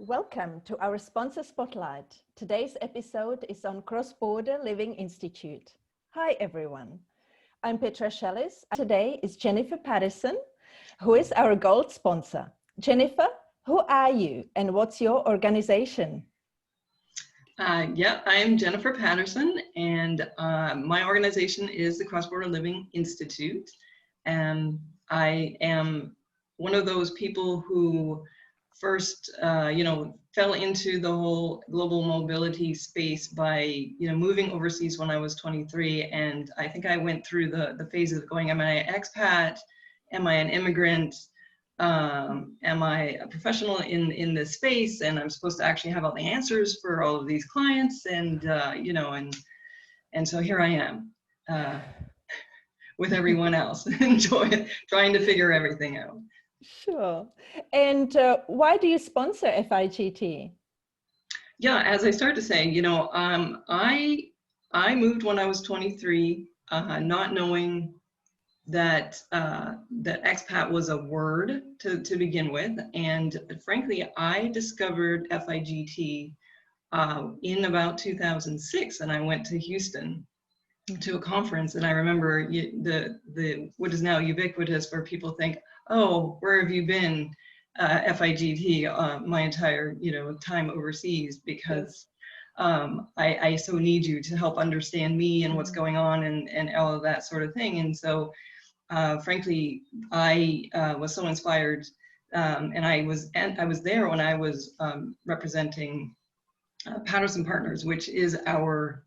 Welcome to our sponsor spotlight. Today's episode is on Crossborder Living Institute. Hi everyone, I'm Petra Schellis. Today is Jennifer Patterson, who is our gold sponsor. Jennifer, who are you and what's your organization? I'm Jennifer Patterson, and my organization is the Crossborder Living Institute. And I am one of those people who first, fell into the whole global mobility space by, moving overseas when I was 23. And I think I went through the phases of going, am I an expat? Am I an immigrant? Am I a professional in this space, and I'm supposed to actually have all the answers for all of these clients, and so here I am with everyone else, trying to figure everything out. Sure. And why do you sponsor FIGT? Yeah, as I started to say, I moved when I was 23, not knowing that expat was a word to begin with. And frankly, I discovered FIGT in about 2006, and I went to Houston to a conference. And I remember the what is now ubiquitous, where people think, oh, where have you been, FIGT, my entire time overseas, because I so need you to help understand me and what's going on and all of that sort of thing. And so frankly, I was so inspired, and I was there when I was representing Patterson Partners, which is our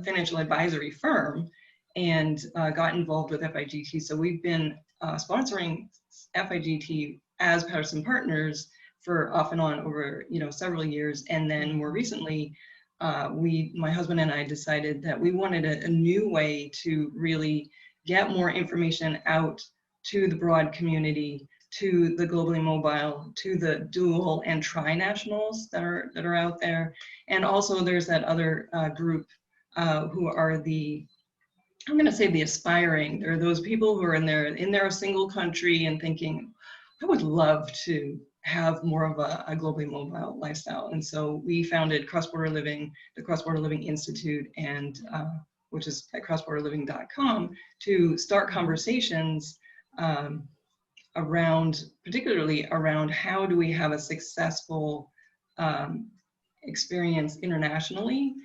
financial advisory firm, and got involved with FIGT. So we've been sponsoring FIGT as Patterson Partners for off and on over several years, and then more recently, my husband and I decided that we wanted a new way to really get more information out to the broad community, to the globally mobile, to the dual and tri-nationals that are out there. And also there's that other group who are I'm going to say the aspiring. There are those people who are in their single country and thinking, I would love to have more of a globally mobile lifestyle. And so we founded Crossborder Living, the Crossborder Living Institute, and which is at crossborderliving.com, to start conversations particularly around how do we have a successful experience internationally,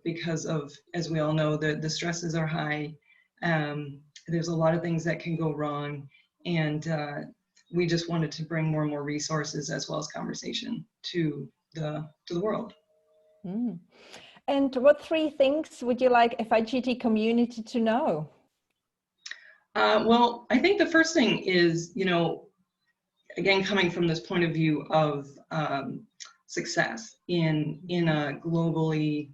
because of, as we all know, the stresses are high. There's a lot of things that can go wrong, and we just wanted to bring more and more resources as well as conversation to the world. Mm. And what 3 things would you like FIGT community to know? Well, I think the first thing is, again, coming from this point of view of success in a globally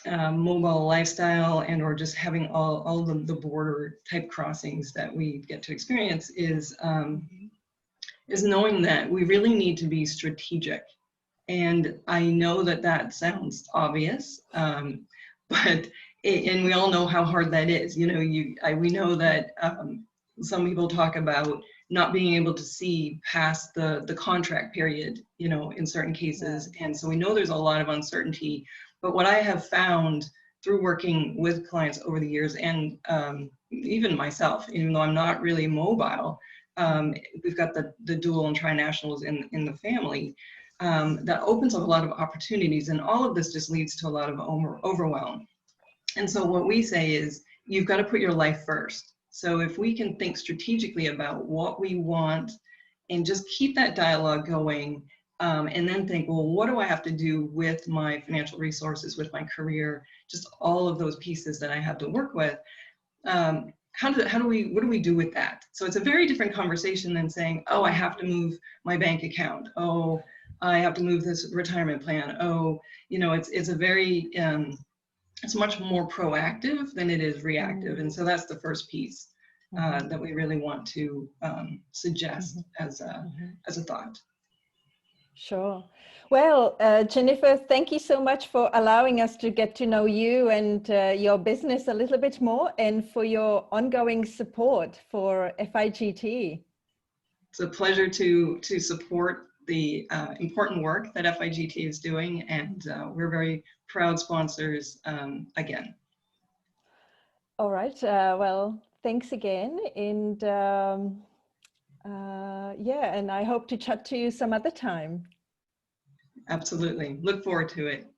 mobile lifestyle, and or just having all the border type crossings that we get to experience, is knowing that we really need to be strategic. And I know that sounds obvious, but and we all know how hard that is. We know that some people talk about not being able to see past the contract period, in certain cases. Yeah. And so we know there's a lot of uncertainty. But what I have found through working with clients over the years, and even myself, even though I'm not really mobile, we've got the dual and tri-nationals in the family. That opens up a lot of opportunities, and all of this just leads to a lot of overwhelm. And so what we say is, you've got to put your life first. So if we can think strategically about what we want and just keep that dialogue going, and then think, well, what do I have to do with my financial resources, with my career, just all of those pieces that I have to work with. What do we do with that? So it's a very different conversation than saying, oh, I have to move my bank account. Oh, I have to move this retirement plan. Oh, it's a very, it's much more proactive than it is reactive. And so that's the first piece that we really want to suggest as a thought. Sure. Well, Jennifer, thank you so much for allowing us to get to know you and your business a little bit more, and for your ongoing support for FIGT. It's a pleasure to support the important work that FIGT is doing, and we're very proud sponsors again. All right. Well, thanks again. And yeah, and I hope to chat to you some other time. Absolutely. Look forward to it.